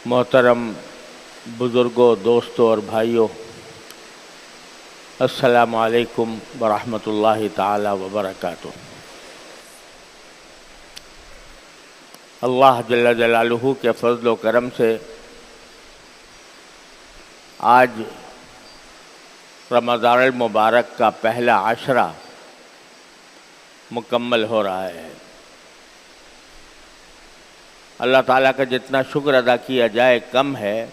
محترم بزرگوں، دوستوں اور بھائیوں، السلام علیکم ورحمۃ اللہ تعالی وبرکاتہ۔ اللہ جل جلالہ کے فضل و کرم سے آج رمضان المبارک کا پہلا عشرہ مکمل ہو رہا ہے۔ اللہ تعالیٰ کا جتنا شکر ادا کیا جائے کم ہے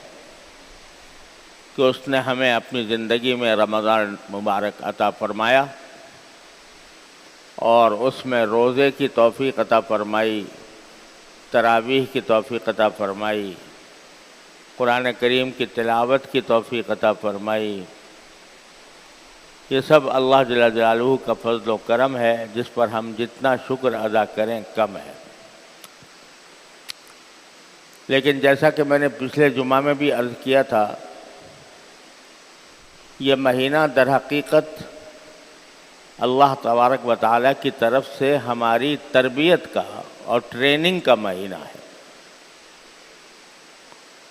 کہ اس نے ہمیں اپنی زندگی میں رمضان مبارک عطا فرمایا اور اس میں روزے کی توفیق عطا فرمائی، تراویح کی توفیق عطا فرمائی، قرآن کریم کی تلاوت کی توفیق عطا فرمائی۔ یہ سب اللہ جل جلالہ کا فضل و کرم ہے جس پر ہم جتنا شکر ادا کریں کم ہے۔ لیکن جیسا کہ میں نے پچھلے جمعہ میں بھی عرض کیا تھا، یہ مہینہ در حقیقت اللہ تبارک و تعالیٰ کی طرف سے ہماری تربیت کا اور ٹریننگ کا مہینہ ہے۔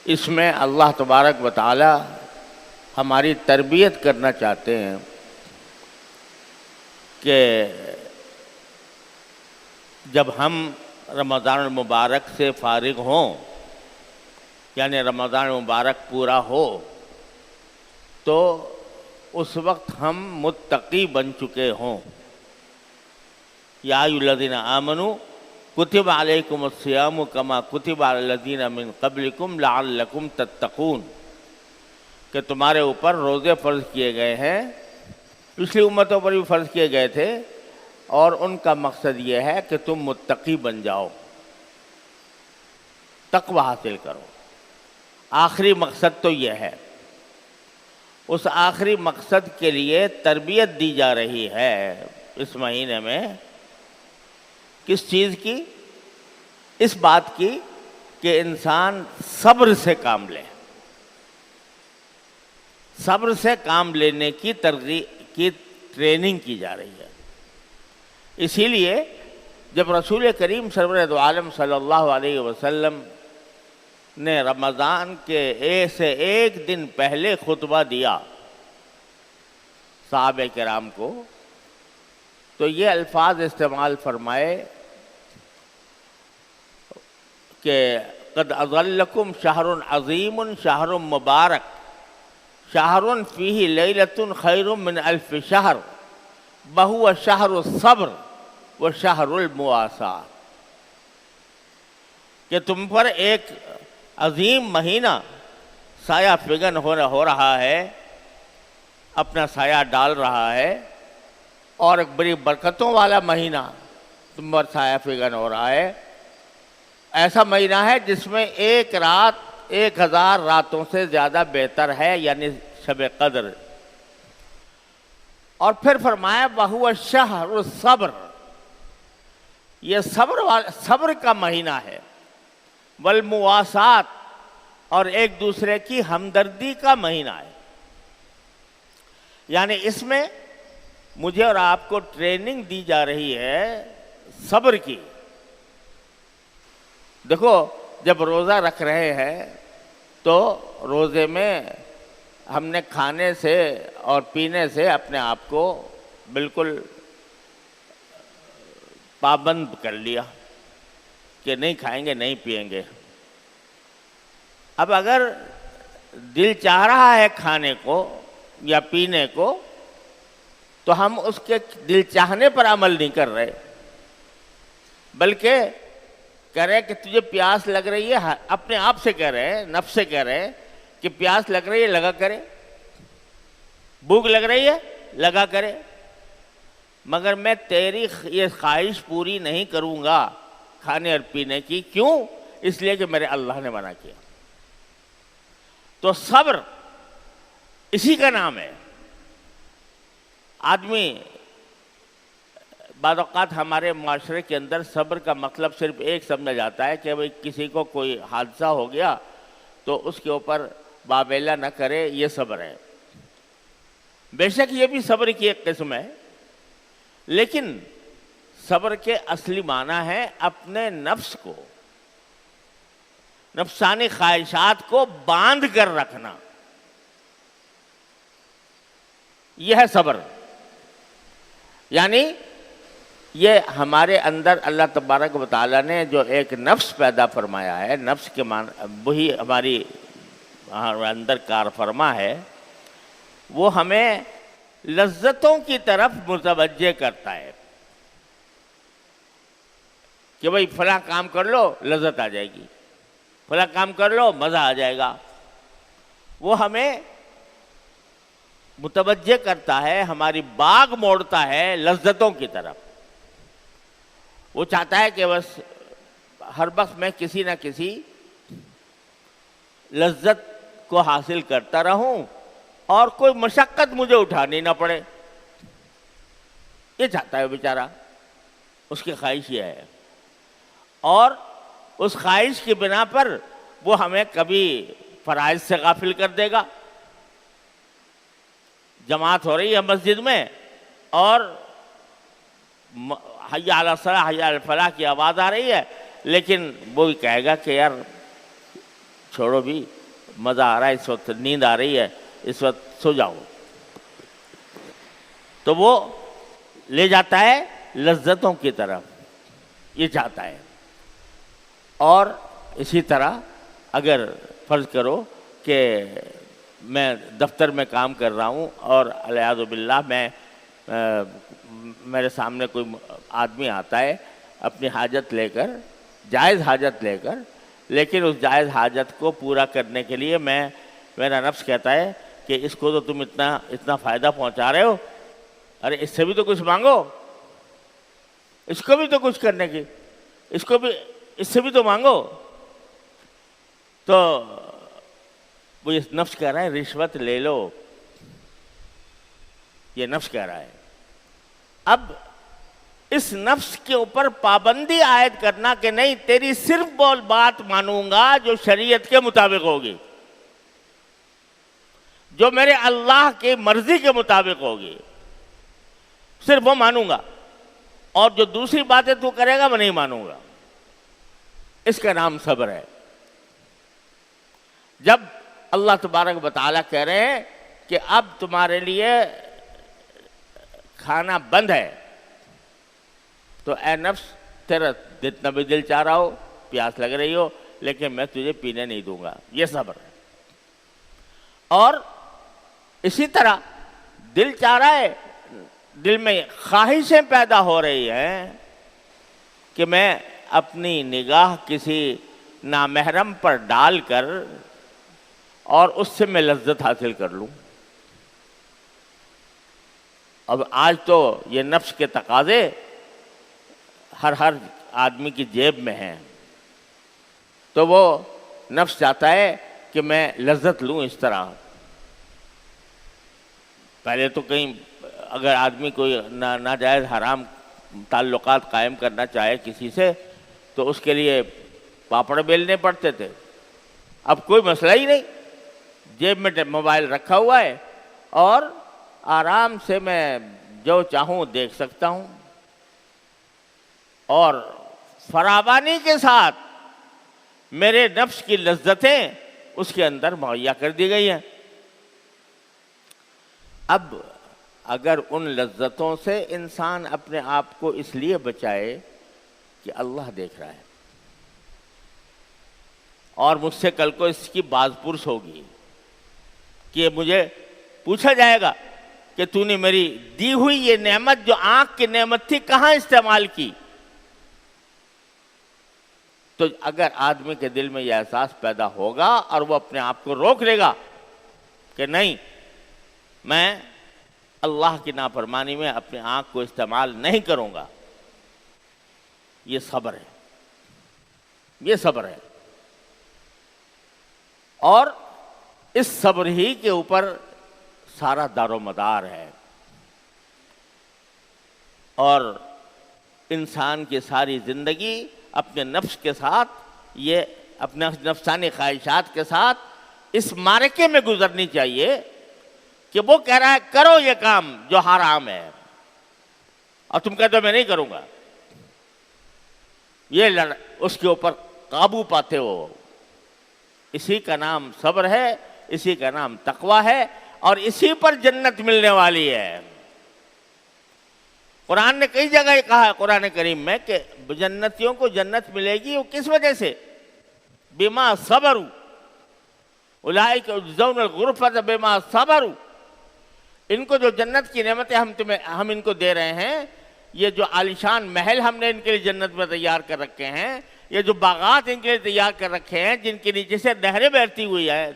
اس میں اللہ تبارک و تعالیٰ ہماری تربیت کرنا چاہتے ہیں کہ جب ہم رمضان المبارک سے فارغ ہوں، یعنی رمضان مبارک پورا ہو، تو اس وقت ہم متقی بن چکے ہوں۔ یا ایھا الذین آمنوا کتب علیکم الصیام کما کتب علی الذین من قبلکم لعلکم تتقون، کہ تمہارے اوپر روزے فرض کیے گئے ہیں، پچھلی امتوں پر بھی فرض کیے گئے تھے، اور ان کا مقصد یہ ہے کہ تم متقی بن جاؤ، تقوی حاصل کرو۔ آخری مقصد تو یہ ہے۔ اس آخری مقصد کے لیے تربیت دی جا رہی ہے اس مہینے میں۔ کس چیز کی؟ اس بات کی کہ انسان صبر سے کام لے، صبر سے کام لینے کی ترغیب کی ٹریننگ کی جا رہی ہے۔ اسی لیے جب رسول کریم سرور دو عالم صلی اللہ علیہ وسلم نے رمضان کے ایک دن پہلے خطبہ دیا صحابہ کرام کو، تو یہ الفاظ استعمال فرمائے کہ قد اظلکم شہر عظیم شہر مبارک شہر فیہ لیلۃ خیر من الف شہر بہو شہر الصبر و شہر المواساۃ، کہ تم پر ایک عظیم مہینہ سایہ فگن ہو رہا ہے، اپنا سایہ ڈال رہا ہے، اور ایک بڑی برکتوں والا مہینہ تم پر سایہ فگن ہو رہا ہے۔ ایسا مہینہ ہے جس میں ایک رات 1000 راتوں سے زیادہ بہتر ہے، یعنی شب قدر۔ اور پھر فرمایا وَهُوَ الشَّهْرُ الصَّبْرُ، یہ صبر کا مہینہ ہے، والمواسات، اور ایک دوسرے کی ہمدردی کا مہینہ ہے۔ یعنی اس میں مجھے اور آپ کو ٹریننگ دی جا رہی ہے صبر کی۔ دیکھو، جب روزہ رکھ رہے ہیں تو روزے میں ہم نے کھانے سے اور پینے سے اپنے آپ کو بالکل پابند کر لیا کہ نہیں کھائیں گے، نہیں پئیں گے۔ اب اگر دل چاہ رہا ہے کھانے کو یا پینے کو، تو ہم اس کے دل چاہنے پر عمل نہیں کر رہے، بلکہ کہہ رہے کہ تجھے پیاس لگ رہی ہے، اپنے آپ سے کہہ رہے ہیں، نفس سے کہہ رہے ہیں کہ پیاس لگ رہی ہے، لگا کرے، بھوک لگ رہی ہے، لگا کرے، مگر میں تیری یہ خواہش پوری نہیں کروں گا کھانے اور پینے کی۔ کیوں؟ اس لیے کہ میرے اللہ نے منع کیا۔ تو صبر اسی کا نام ہے۔ آدمی بعض اوقات ہمارے معاشرے کے اندر صبر کا مطلب صرف ایک سمجھا جاتا ہے کہ کسی کو کوئی حادثہ ہو گیا تو اس کے اوپر بابیلا نہ کرے، یہ صبر ہے۔ بے شک یہ بھی صبر کی ایک قسم ہے، لیکن صبر کے اصلی معنی ہے اپنے نفس کو نفسانی خواہشات کو باندھ کر رکھنا، یہ ہے صبر۔ یعنی یہ ہمارے اندر اللہ تبارک و تعالیٰ نے جو ایک نفس پیدا فرمایا ہے، نفس کے وہی ہماری اندر کار فرما ہے، وہ ہمیں لذتوں کی طرف متوجہ کرتا ہے کہ بھئی فلاں کام کر لو لذت آ جائے گی، فلاں کام کر لو مزہ آ جائے گا۔ وہ ہمیں متوجہ کرتا ہے، ہماری باغ موڑتا ہے لذتوں کی طرف۔ وہ چاہتا ہے کہ بس ہر وقت میں کسی نہ کسی لذت کو حاصل کرتا رہوں اور کوئی مشقت مجھے اٹھانی نہ پڑے، یہ چاہتا ہے بیچارہ، اس کی خواہش یہ ہے۔ اور اس خواہش کی بنا پر وہ ہمیں کبھی فرائض سے غافل کر دے گا۔ جماعت ہو رہی ہے مسجد میں اور حی علی الصلاۃ حی علی الفلاح کی آواز آ رہی ہے، لیکن وہ بھی کہے گا کہ یار چھوڑو بھی، مزہ آ رہا ہے، اس وقت نیند آ رہی ہے، اس وقت سو جاؤ۔ تو وہ لے جاتا ہے لذتوں کی طرف، یہ چاہتا ہے۔ اور اسی طرح اگر فرض کرو کہ میں دفتر میں کام کر رہا ہوں اور والعیاذ باللہ میرے سامنے کوئی آدمی آتا ہے اپنی حاجت لے کر، جائز حاجت لے کر، لیکن اس جائز حاجت کو پورا کرنے کے لیے میرا نفس کہتا ہے کہ اس کو تو تم اتنا فائدہ پہنچا رہے ہو، ارے اس سے بھی تو کچھ مانگو، اس کو بھی تو کچھ کرنے کی، اس سے بھی تو مانگو۔ تو وہ اس نفس کہہ رہا ہے رشوت لے لو، یہ نفس کہہ رہا ہے۔ اب اس نفس کے اوپر پابندی عائد کرنا کہ نہیں، تیری صرف وہ بات مانوں گا جو شریعت کے مطابق ہوگی، جو میرے اللہ کی مرضی کے مطابق ہوگی، صرف وہ مانوں گا، اور جو دوسری باتیں تو کرے گا میں نہیں مانوں گا۔ اس کا نام صبر ہے۔ جب اللہ تبارک و تعالیٰ کہہ رہے ہیں کہ اب تمہارے لیے کھانا بند ہے، تو اے نفس تیرا جتنا بھی دل چاہ رہا ہو، پیاس لگ رہی ہو، لیکن میں تجھے پینے نہیں دوں گا، یہ صبر ہے۔ اور اسی طرح دل چاہ رہا ہے، دل میں خواہشیں پیدا ہو رہی ہیں کہ میں اپنی نگاہ کسی نامحرم پر ڈال کر اور اس سے میں لذت حاصل کر لوں۔ اب آج تو یہ نفس کے تقاضے ہر آدمی کی جیب میں ہیں، تو وہ نفس چاہتا ہے کہ میں لذت لوں اس طرح۔ پہلے تو کہیں اگر آدمی کوئی ناجائز حرام تعلقات قائم کرنا چاہے کسی سے تو اس کے لیے پاپڑ بیلنے پڑتے تھے، اب کوئی مسئلہ ہی نہیں، جیب میں موبائل رکھا ہوا ہے اور آرام سے میں جو چاہوں دیکھ سکتا ہوں، اور فراوانی کے ساتھ میرے نفس کی لذتیں اس کے اندر مہیا کر دی گئی ہیں۔ اب اگر ان لذتوں سے انسان اپنے آپ کو اس لیے بچائے کہ اللہ دیکھ رہا ہے اور مجھ سے کل کو اس کی باز پرس ہوگی، کہ مجھے پوچھا جائے گا کہ تو نے میری دی ہوئی یہ نعمت جو آنکھ کی نعمت تھی کہاں استعمال کی۔ تو اگر آدمی کے دل میں یہ احساس پیدا ہوگا اور وہ اپنے آپ کو روک لے گا کہ نہیں، میں اللہ کی نافرمانی میں اپنے آنکھ کو استعمال نہیں کروں گا، یہ صبر ہے، یہ صبر ہے۔ اور اس صبر ہی کے اوپر سارا دار و مدار ہے، اور انسان کی ساری زندگی اپنے نفس کے ساتھ، یہ اپنے نفسانی خواہشات کے ساتھ اس معرکے میں گزرنی چاہیے کہ وہ کہہ رہا ہے کرو یہ کام جو حرام ہے، اور تم کہتے ہو میں نہیں کروں گا، یہ اس کے اوپر قابو پاتے ہو اسی کا نام صبر ہے، اسی کا نام تقوی ہے، اور اسی پر جنت ملنے والی ہے۔ قرآن نے کئی جگہ یہ کہا ہے قرآن کریم میں کہ جنتیوں کو جنت ملے گی، وہ کس وجہ سے؟ بما صبروا اولئک یجزون الغرفۃ بما صبروا۔ ان کو جو جنت کی نعمتیں ہم ان کو دے رہے ہیں، یہ جو عالیشان محل ہم نے ان کے لیے جنت میں تیار کر رکھے ہیں، یہ جو باغات ان کے لیے تیار کر رکھے ہیں جن کے نیچے سے نہریں بہتی ہوئی ہے،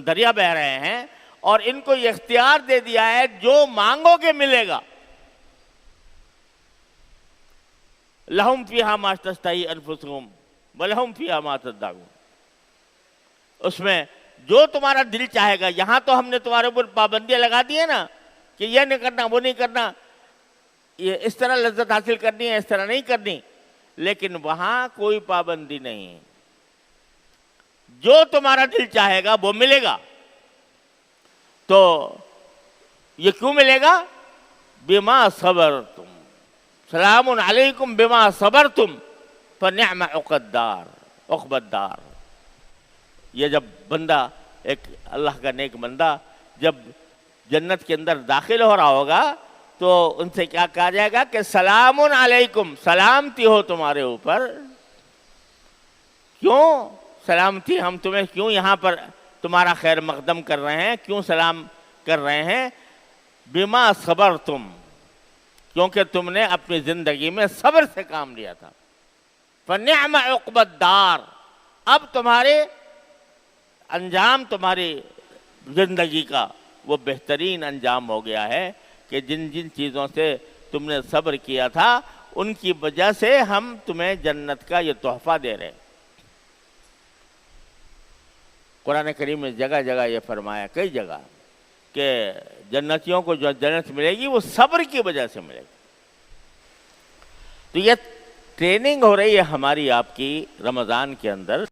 دریا بہ رہے ہیں، اور ان کو یہ اختیار دے دیا ہے جو مانگو گے ملے گا۔ لہم فیہا ما تشتہی انفسہم ولہم فیہا ما تدعون۔ اس میں جو تمہارا دل چاہے گا، یہاں تو ہم نے تمہارے اوپر پابندیاں لگا دی ہیں نا کہ یہ نہیں کرنا، وہ نہیں کرنا، یہ اس طرح لذت حاصل کرنی ہے، اس طرح نہیں کرنی، لیکن وہاں کوئی پابندی نہیں، جو تمہارا دل چاہے گا وہ ملے گا۔ تو یہ کیوں ملے گا؟ بما صبرتم، سلام علیکم بما صبرتم فنعم عقبى الدار۔ یہ جب بندہ، ایک اللہ کا نیک بندہ جب جنت کے اندر داخل ہو رہا ہوگا تو ان سے کیا کہا جائے گا کہ سلام علیکم، سلامتی ہو تمہارے اوپر۔ کیوں سلامتی؟ ہم تمہیں کیوں یہاں پر تمہارا خیر مقدم کر رہے ہیں، کیوں سلام کر رہے ہیں؟ بما صبرتم، کیونکہ تم نے اپنی زندگی میں صبر سے کام لیا تھا۔ فنعم عقبى الدار، اب تمہارے انجام، تمہاری زندگی کا وہ بہترین انجام ہو گیا ہے کہ جن جن چیزوں سے تم نے صبر کیا تھا ان کی وجہ سے ہم تمہیں جنت کا یہ تحفہ دے رہے ہیں۔ قرآن کریم میں جگہ جگہ یہ فرمایا، کئی جگہ، کہ جنتیوں کو جو جنت ملے گی وہ صبر کی وجہ سے ملے گی۔ تو یہ ٹریننگ ہو رہی ہے ہماری آپ کی رمضان کے اندر